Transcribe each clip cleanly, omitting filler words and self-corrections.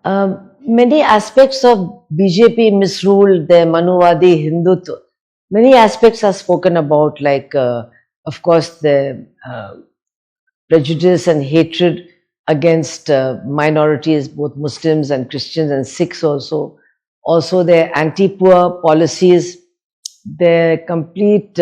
Many aspects of BJP misrule, their Manuvadi Hindutva, many aspects are spoken about, like, of course, the prejudice and hatred against minorities, both Muslims and Christians and Sikhs also. Also, their anti-poor policies, their complete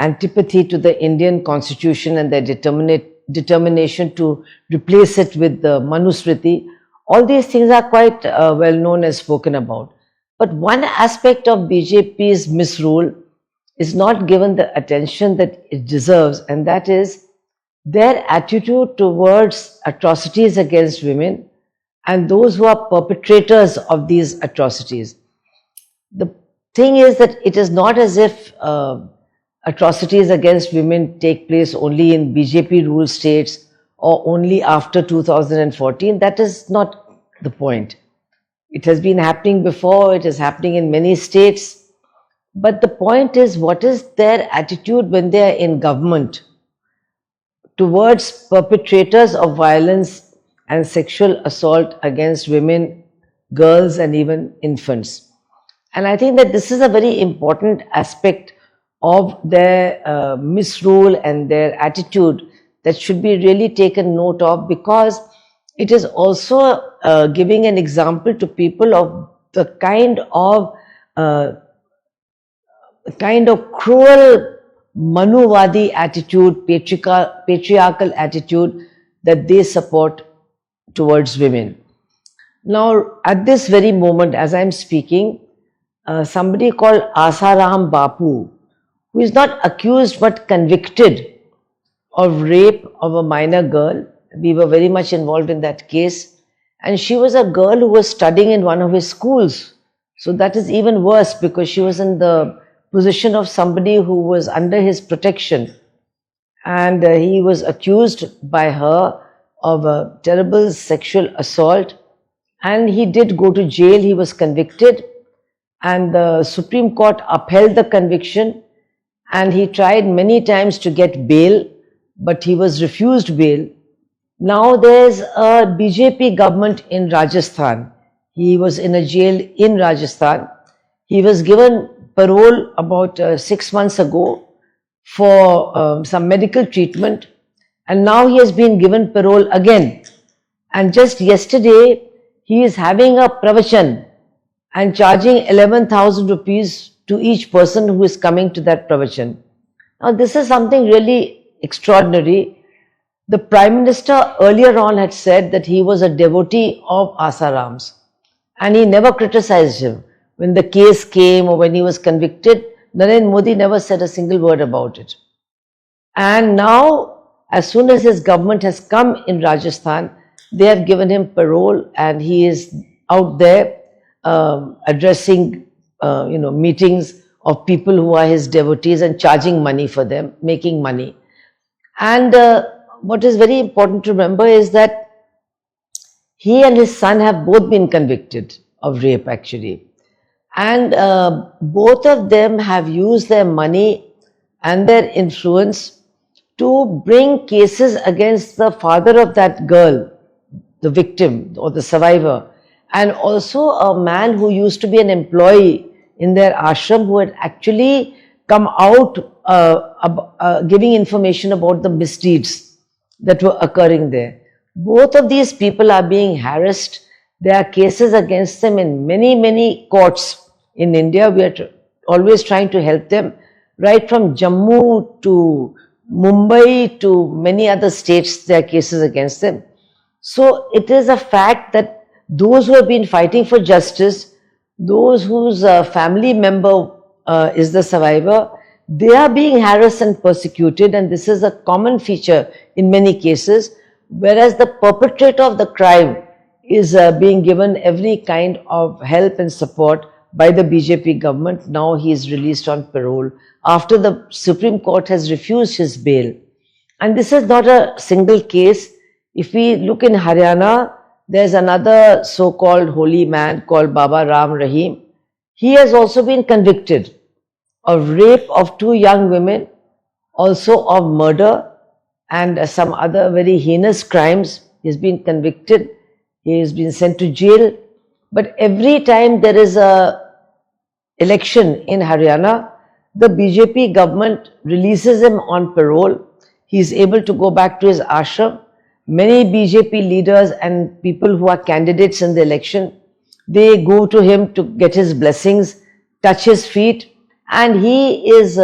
antipathy to the Indian constitution and their determination to replace it with the Manusmriti. All these things are quite well known and spoken about. But one aspect of BJP's misrule is not given the attention that it deserves, and that is their attitude towards atrocities against women and those who are perpetrators of these atrocities. The thing is that it is not as if atrocities against women take place only in BJP ruled states or only after 2014. That is not the point. It has been happening before, it is happening in many states. But the point is, what is their attitude when they are in government towards perpetrators of violence and sexual assault against women, girls, and even infants. And I think that this is a very important aspect of their misrule and their attitude that should be really taken note of, because it is also giving an example to people of the kind of cruel Manuvadi attitude, patriarchal attitude that they support towards women. Now, at this very moment, as I'm speaking, somebody called Asaram Bapu, who is not accused but convicted of rape of a minor girl. We were very much involved in that case. And she was a girl who was studying in one of his schools. So that is even worse, because she was in the position of somebody who was under his protection. And he was accused by her of a terrible sexual assault. And he did go to jail. He was convicted. And the Supreme Court upheld the conviction. And he tried many times to get bail, but he was refused bail. Now there's a BJP government in Rajasthan. He was in a jail in Rajasthan. He was given parole about 6 months ago for some medical treatment, and now he has been given parole again. And just yesterday, he is having a pravachan and charging 11,000 rupees to each person who is coming to that pravachan. Now this is something really extraordinary. The Prime Minister earlier on had said that he was a devotee of Asaram's, and he never criticized him. When the case came or when he was convicted, Narendra Modi never said a single word about it. And now, as soon as his government has come in Rajasthan, they have given him parole, and he is out there addressing meetings of people who are his devotees and charging money for them, making money. And what is very important to remember is that he and his son have both been convicted of rape, actually. And both of them have used their money and their influence to bring cases against the father of that girl, the victim or the survivor, and also a man who used to be an employee in their ashram, who had actually come out giving information about the misdeeds that were occurring there. Both of these people are being harassed. There are cases against them in many, many courts in India. We are always trying to help them, right from Jammu to Mumbai to many other states. There are cases against them. So it is a fact that those who have been fighting for justice, those whose family member is the survivor, they are being harassed and persecuted, and this is a common feature in many cases, whereas the perpetrator of the crime is being given every kind of help and support by the BJP government. Now he is released on parole after the Supreme Court has refused his bail. And this is not a single case. If we look in Haryana, there's another so-called holy man called Baba Ram Rahim. He has also been convicted of rape of 2 young women, also of murder and some other very heinous crimes. He's been convicted. He has been sent to jail. But every time there is a election in Haryana, the BJP government releases him on parole. He is able to go back to his ashram. Many BJP leaders and people who are candidates in the election, they go to him to get his blessings, touch his feet, and he is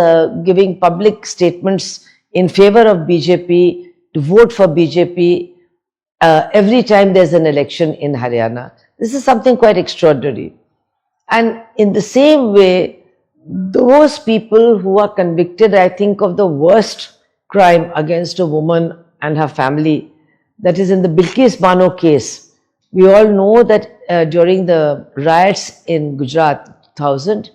giving public statements in favor of BJP, to vote for BJP every time there's an election in Haryana. This is something quite extraordinary. And in the same way, those people who are convicted, I think, of the worst crime against a woman and her family, that is in the Bilkis Bano case. We all know that during the riots in Gujarat 2000,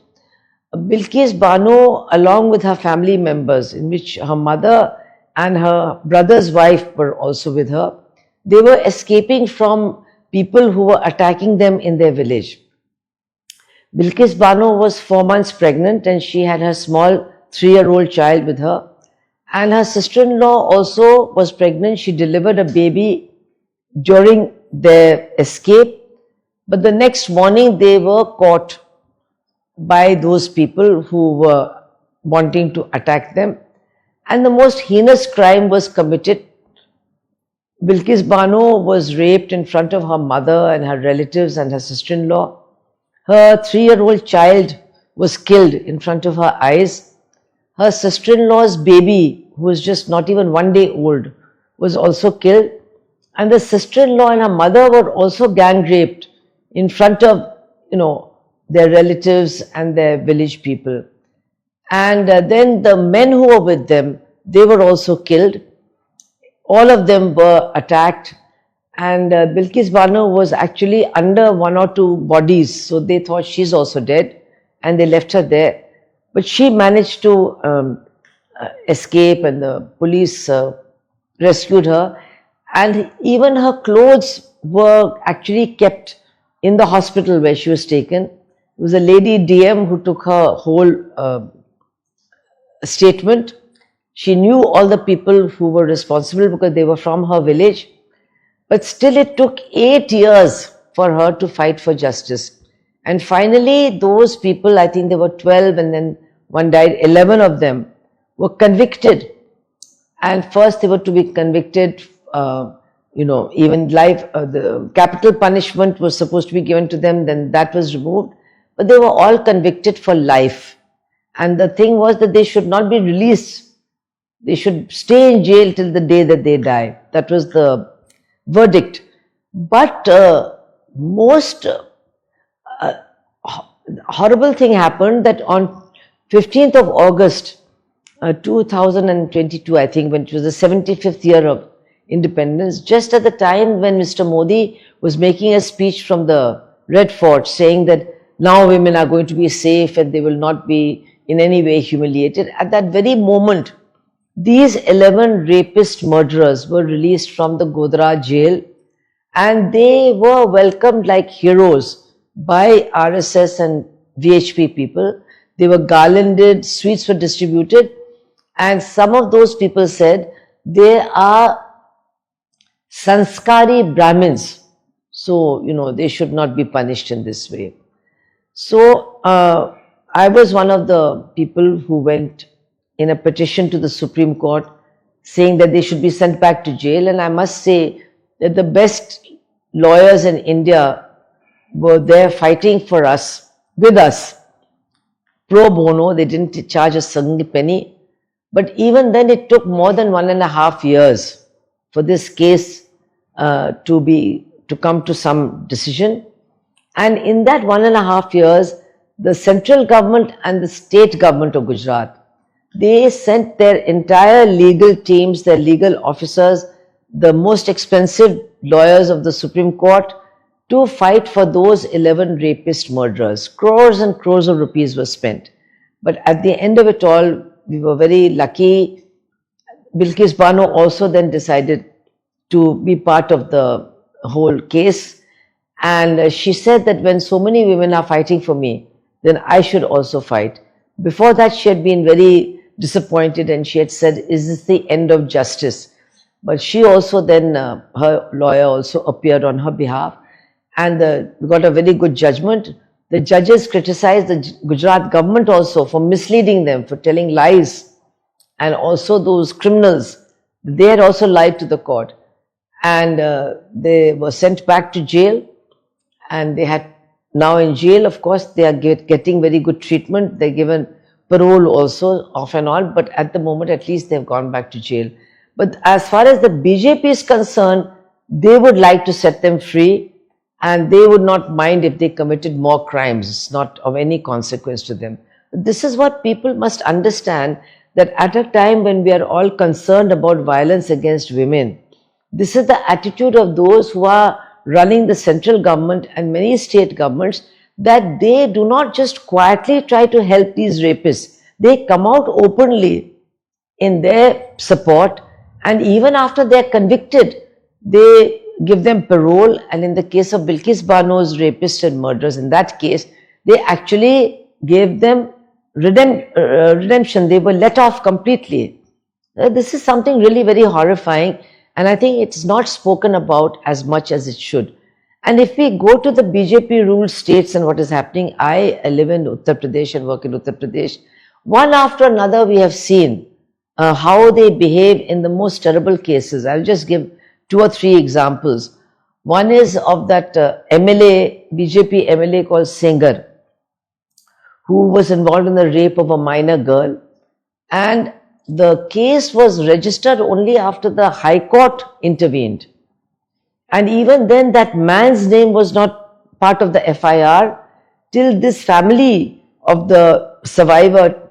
Bilkis Bano, along with her family members, in which her mother and her brother's wife were also with her, they were escaping from people who were attacking them in their village. Bilkis Bano was 4 months pregnant and she had her small 3-year-old child with her. And her sister-in-law also was pregnant. She delivered a baby during their escape. But the next morning they were caught by those people who were wanting to attack them. And the most heinous crime was committed. Bilkis Bano was raped in front of her mother and her relatives and her sister-in-law. Her 3-year-old child was killed in front of her eyes. Her sister-in-law's baby, who was just not even 1 day old, was also killed. And the sister-in-law and her mother were also gang raped in front of, their relatives and their village people. And then the men who were with them, they were also killed. All of them were attacked. And Bilkis Bano was actually under 1 or 2 bodies. So they thought she's also dead. And they left her there. But she managed to escape and the police rescued her. And even her clothes were actually kept in the hospital where she was taken. It was a lady DM who took her whole statement. She knew all the people who were responsible because they were from her village. But still it took 8 years for her to fight for justice. And finally those people, I think there were 12 and then one died, 11 of them were convicted. And first they were to be convicted, even life, the capital punishment was supposed to be given to them, then that was removed. But they were all convicted for life. And the thing was that they should not be released. They should stay in jail till the day that they die. That was the verdict. But most horrible thing happened that on 15th of August 2022, I think, when it was the 75th year of independence, just at the time when Mr. Modi was making a speech from the Red Fort saying that now women are going to be safe and they will not be in any way humiliated, at that very moment, these 11 rapist murderers were released from the Godhra jail and they were welcomed like heroes by RSS and VHP people. They were garlanded, sweets were distributed, and some of those people said they are sanskari Brahmins. So, they should not be punished in this way. So, I was one of the people who went in a petition to the Supreme Court saying that they should be sent back to jail. And I must say that the best lawyers in India were there fighting for us, with us, pro bono. They didn't charge a single penny. But even then it took more than 1.5 years for this case to come to some decision. And in that 1.5 years, the central government and the state government of Gujarat, they sent their entire legal teams, their legal officers, the most expensive lawyers of the Supreme Court to fight for those 11 rapist murderers. Crores and crores of rupees were spent. But at the end of it all, we were very lucky. Bilkis Bano also then decided to be part of the whole case. And she said that when so many women are fighting for me, then I should also fight. Before that, she had been very disappointed and she had said, is this the end of justice? But she also then, her lawyer also appeared on her behalf, and we got a very good judgment. The judges criticized the Gujarat government also for misleading them, for telling lies, and also those criminals, they had also lied to the court, and they were sent back to jail, and they had now in jail, of course, they are getting very good treatment. They're given parole also, off and on, but at the moment, at least they've gone back to jail. But as far as the BJP is concerned, they would like to set them free, and they would not mind if they committed more crimes. It's not of any consequence to them. But this is what people must understand, that at a time when we are all concerned about violence against women, this is the attitude of those who are running the central government and many state governments, that they do not just quietly try to help these rapists. They come out openly in their support, and even after they are convicted, they give them parole. And in the case of Bilkis Banu's rapists and murderers, in that case, they actually gave them redemption. They were let off completely. This is something really very horrifying, and I think it's not spoken about as much as it should. And if we go to the BJP-ruled states and what is happening, I live in Uttar Pradesh and work in Uttar Pradesh. One after another, we have seen how they behave in the most terrible cases. I'll just give 2 or 3 examples. One is of that MLA, BJP MLA called Sengar, who was involved in the rape of a minor girl, and the case was registered only after the High Court intervened. And even then, that man's name was not part of the FIR till this family of the survivor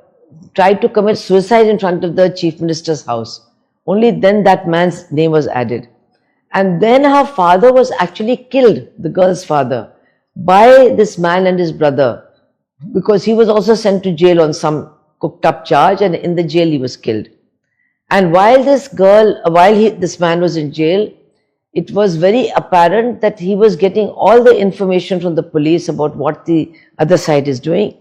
tried to commit suicide in front of the Chief Minister's house. Only then that man's name was added. And then her father was actually killed, the girl's father, by this man and his brother, because he was also sent to jail on some cooked up charge, and in the jail he was killed. And while this man was in jail, it was very apparent that he was getting all the information from the police about what the other side is doing.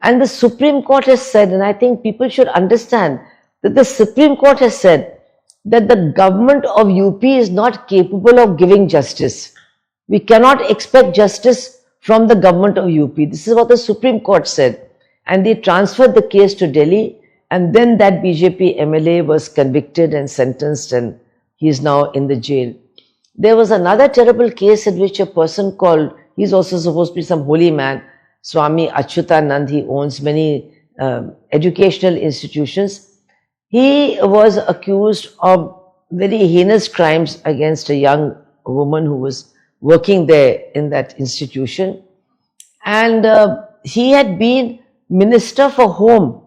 And the Supreme Court has said, and I think people should understand, that the Supreme Court has said that the government of UP is not capable of giving justice. We cannot expect justice from the government of UP. This is what the Supreme Court said. And they transferred the case to Delhi, and then that BJP MLA was convicted and sentenced, and he is now in the jail. There was another terrible case in which a person called, he's also supposed to be some holy man, Swami Achyutanand, he owns many educational institutions. He was accused of very heinous crimes against a young woman who was working there in that institution. And he had been Minister for Home,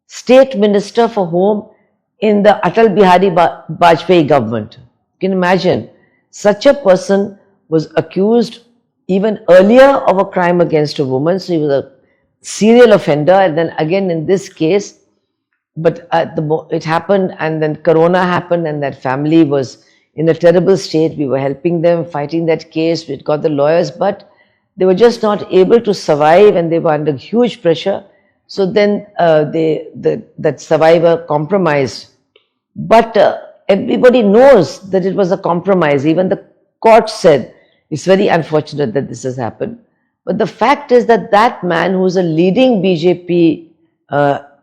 State Minister for Home in the Atal Bihari Vajpayee government. You can imagine, such a person was accused even earlier of a crime against a woman, so he was a serial offender, and then again in this case, but it happened, and then Corona happened, and that family was in a terrible state. We were helping them, fighting that case, we got the lawyers, but they were just not able to survive, and they were under huge pressure. So then that survivor compromised. But everybody knows that it was a compromise. Even the court said, it's very unfortunate that this has happened. But the fact is that that man, who is a leading BJP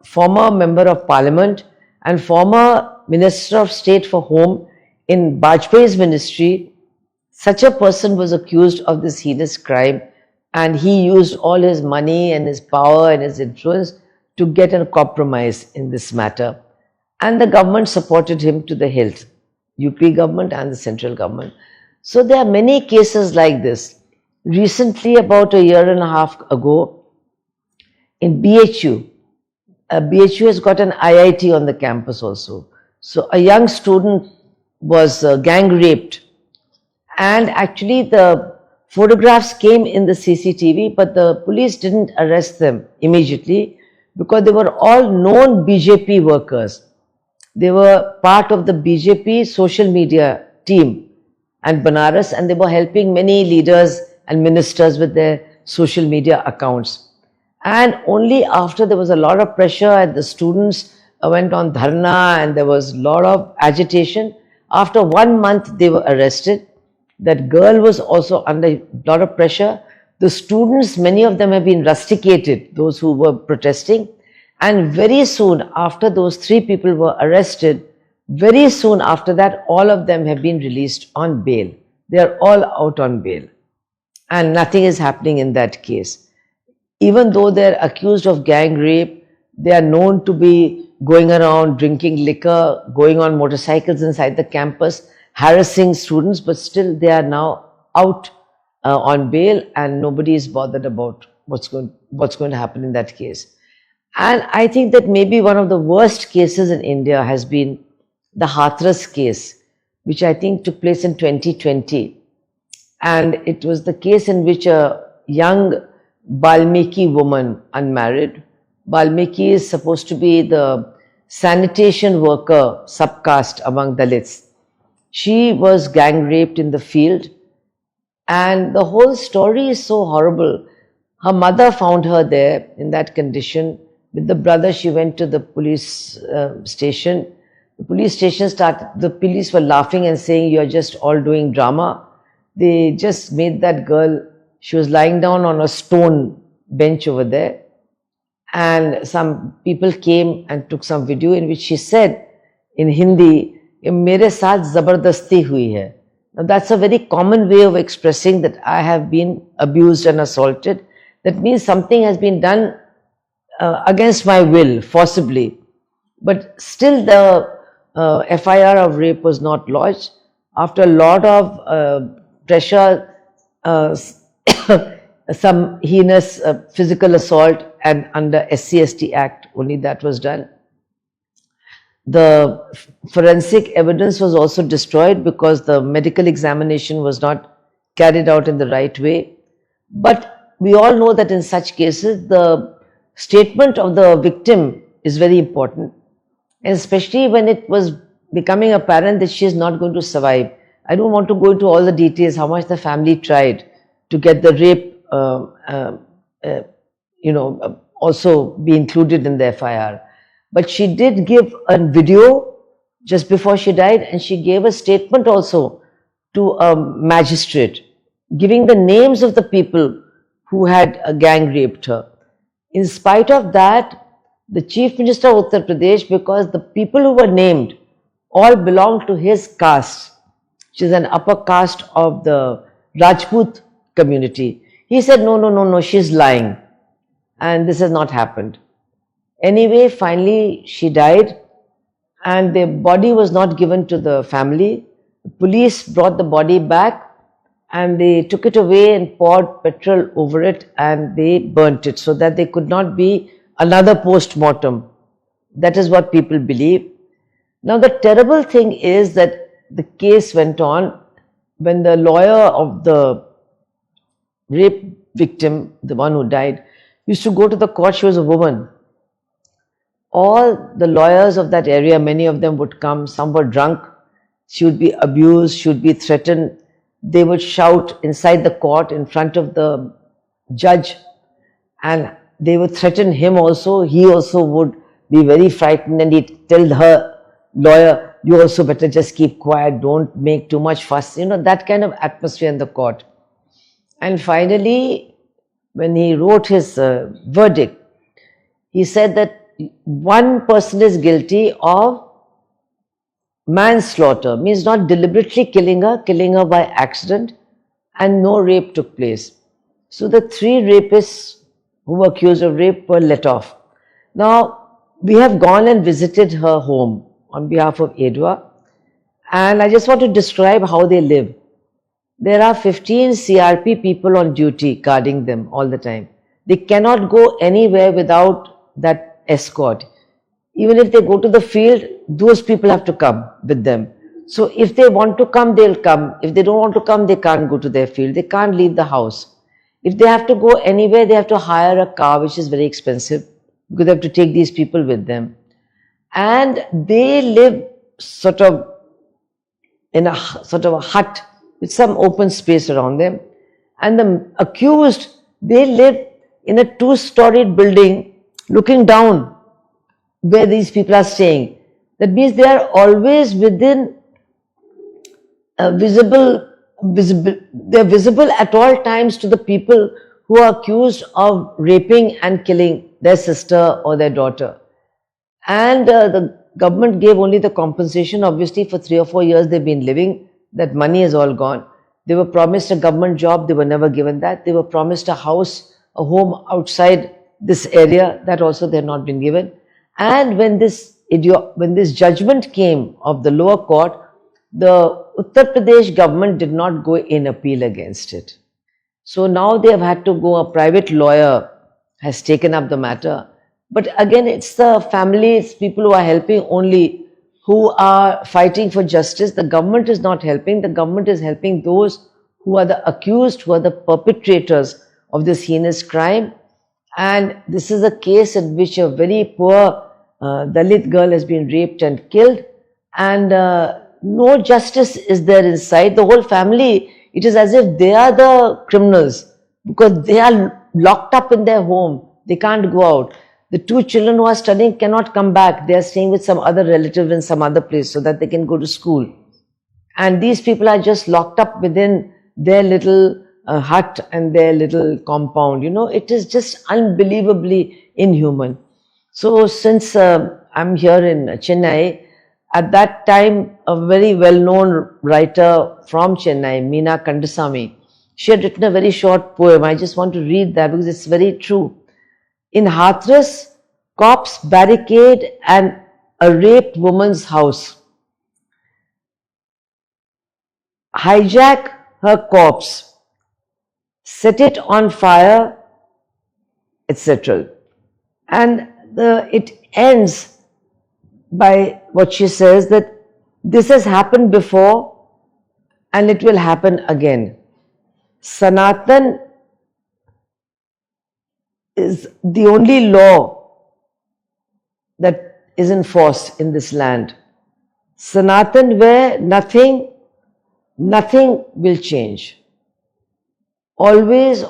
former member of parliament and former Minister of State for Home in Vajpayee's ministry, such a person was accused of this heinous crime, and he used all his money and his power and his influence to get a compromise in this matter. And the government supported him to the hilt, UP government and the central government. So there are many cases like this. Recently, about a year and a half ago, in BHU, BHU has got an IIT on the campus also. So a young student was gang raped, and actually the photographs came in the CCTV, but the police didn't arrest them immediately because they were all known BJP workers. They were part of the BJP social media team and Banaras, and they were helping many leaders and ministers with their social media accounts. And only after there was a lot of pressure and the students went on dharna and there was a lot of agitation, After 1 month, they were arrested. That girl was also under a lot of pressure. The students, many of them have been rusticated, those who were protesting. And very soon after those 3 people were arrested, very soon after that, all of them have been released on bail. They are all out on bail. And nothing is happening in that case. Even though they're accused of gang rape, they are known to be going around drinking liquor, going on motorcycles inside the campus, harassing students, but still they are now out on bail and nobody is bothered about what's going to happen in that case. And I think that maybe one of the worst cases in India has been the Hathras case, which I think took place in 2020. And it was the case in which a young Balmiki woman, unmarried, Balmiki is supposed to be the sanitation worker subcaste among Dalits. She was gang raped in the field, and the whole story is so horrible. Her mother found her there in that condition. With the brother, she went to the police station. The police were laughing and saying, "You're just all doing drama." They just made that girl, she was lying down on a stone bench over there. And some people came and took some video in which she said in Hindi, "Mere saath zabardasti hui hai." Now that's a very common way of expressing that I have been abused and assaulted. That means something has been done against my will, forcibly. But still the FIR of rape was not lodged. After a lot of pressure, some heinous physical assault, and under SC/ST Act, only that was done. The forensic evidence was also destroyed because the medical examination was not carried out in the right way. But we all know that in such cases, the statement of the victim is very important, and especially when it was becoming apparent that she is not going to survive. I don't want to go into all the details, how much the family tried to get the rape, also be included in the FIR. But she did give a video just before she died, and she gave a statement also to a magistrate, giving the names of the people who had gang raped her. In spite of that, the Chief Minister of Uttar Pradesh, because the people who were named all belonged to his caste, which is an upper caste of the Rajput community, he said, no, she's lying. And this has not happened. Anyway, finally she died and the body was not given to the family. The police brought the body back and they took it away and poured petrol over it and they burnt it so that there could not be another post-mortem. That is what people believe. Now the terrible thing is that the case went on when the lawyer of the rape victim, the one who died, used to go to the court. She was a woman. All the lawyers of that area, many of them would come. Some were drunk. She would be abused. She would be threatened. They would shout inside the court in front of the judge, and they would threaten him also. He also would be very frightened, and he'd tell her lawyer, "You also better just keep quiet. Don't make too much fuss." You know, that kind of atmosphere in the court. And finally, when he wrote his verdict, he said that one person is guilty of manslaughter, means not deliberately killing her by accident, and no rape took place. So the 3 rapists who were accused of rape were let off. Now, we have gone and visited her home on behalf of Aidwa, and I just want to describe how they live. There are 15 CRP people on duty guarding them all the time. They cannot go anywhere without that escort. Even if they go to the field, those people have to come with them. So if they want to come, they'll come. If they don't want to come, they can't go to their field. They can't leave the house. If they have to go anywhere, they have to hire a car, which is very expensive, because they have to take these people with them. And they live sort of in a hut with some open space around them. And the accused, they live in a 2-storied building looking down where these people are staying. That means they are always within they're visible at all times to the people who are accused of raping and killing their sister or their daughter. And the government gave only the compensation. Obviously, for 3 or 4 years they've been living. That money is all gone. They were promised a government job. They were never given that. They were promised a house, a home outside this area. That also they had not been given. And when this judgment came of the lower court, the Uttar Pradesh government did not go in appeal against it. So now they have had to go, a private lawyer has taken up the matter. But again, it's the families, people who are helping only, who are fighting for justice. The government is not helping. The government is helping those who are the accused, who are the perpetrators of this heinous crime. And this is a case in which a very poor Dalit girl has been raped and killed, and no justice is there inside. The whole family, it is as if they are the criminals because they are locked up in their home. They can't go out. The 2 children who are studying cannot come back. They are staying with some other relative in some other place so that they can go to school. And these people are just locked up within their little hut and their little compound. You know, it is just unbelievably inhuman. So since I'm here in Chennai, at that time a very well-known writer from Chennai, Meena Kandasamy, she had written a very short poem. I just want to read that because it's very true. In Hathras, cops barricade a raped woman's house, hijack her corpse, set it on fire, etc. And it ends by what she says, that this has happened before and it will happen again. Sanatan is the only law that is enforced in this land. Sanatan, where nothing will change. Always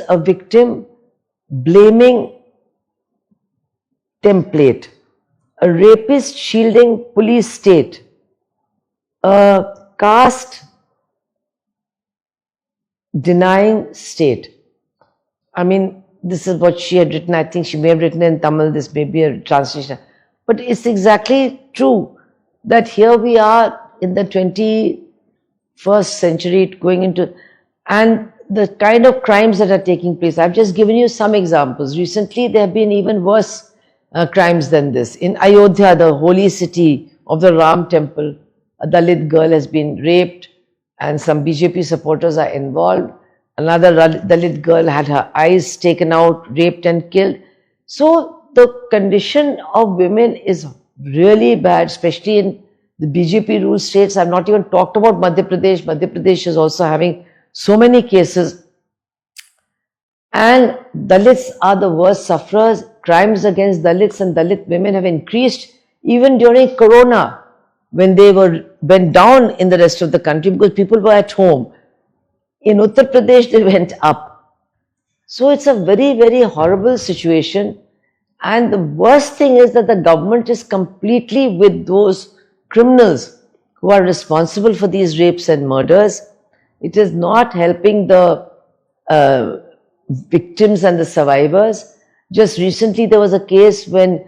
a victim blaming template, a rapist shielding police state, a caste denying state. I mean, this is what she had written. I think she may have written in Tamil, this may be a translation. But it's exactly true that here we are in the 21st century going into, and the kind of crimes that are taking place. I've just given you some examples. Recently, there have been even worse crimes than this. In Ayodhya, the holy city of the Ram temple, a Dalit girl has been raped and some BJP supporters are involved. Another Dalit girl had her eyes taken out, raped and killed. So the condition of women is really bad, especially in the BJP ruled states. I've not even talked about Madhya Pradesh. Madhya Pradesh is also having so many cases. And Dalits are the worst sufferers. Crimes against Dalits and Dalit women have increased even during Corona, when they went down in the rest of the country because people were at home. In Uttar Pradesh, they went up. So it's a very, very horrible situation. And the worst thing is that the government is completely with those criminals who are responsible for these rapes and murders. It is not helping the victims and the survivors. Just recently, there was a case when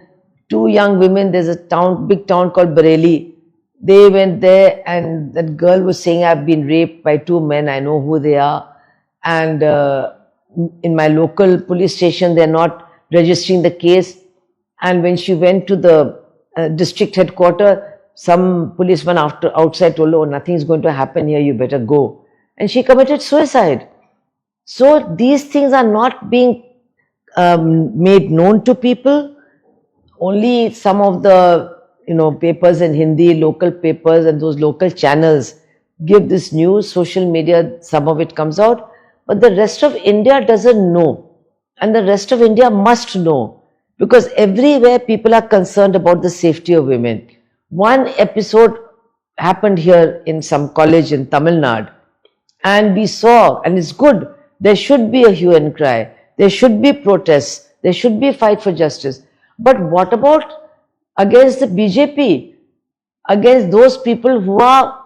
2 young women, there's a big town called Bareilly. They went there and that girl was saying, I've been raped by 2 men, I know who they are. And in my local police station, they're not registering the case. And when she went to the district headquarters, some policeman outside told her, oh, nothing's going to happen here, you better go. And she committed suicide. So these things are not being made known to people. Only some of the papers in Hindi, local papers and those local channels give this news. Social media, some of it comes out. But the rest of India doesn't know. And the rest of India must know. Because everywhere people are concerned about the safety of women. One episode happened here in some college in Tamil Nadu. And we saw, and it's good, there should be a hue and cry. There should be protests. There should be a fight for justice. But what about against the BJP? Against those people who are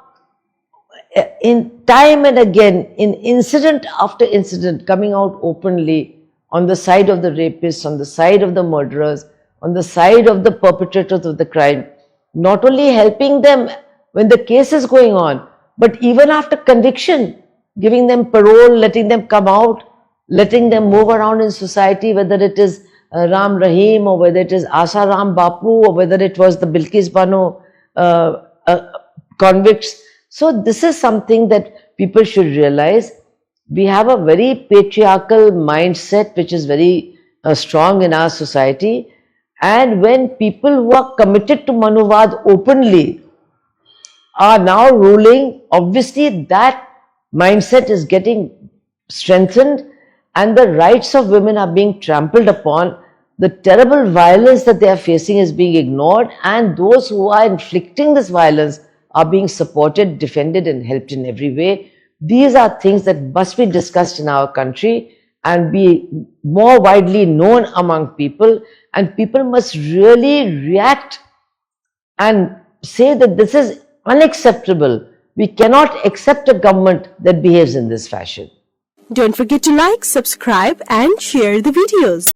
in time and again, in incident after incident, coming out openly on the side of the rapists, on the side of the murderers, on the side of the perpetrators of the crime, not only helping them when the case is going on, but even after conviction, giving them parole, letting them come out, letting them move around in society, whether it is Ram Rahim or whether it is Asa Ram Bapu or whether it was the Bilkis Bano convicts. So this is something that people should realize. We have a very patriarchal mindset which is very strong in our society, and when people who are committed to Manuvad openly are now ruling, obviously that mindset is getting strengthened and the rights of women are being trampled upon. The terrible violence that they are facing is being ignored, and those who are inflicting this violence are being supported, defended and helped in every way. These are things that must be discussed in our country and be more widely known among people, and people must really react and say that this is unacceptable. We cannot accept a government that behaves in this fashion. Don't forget to like, subscribe and share the videos.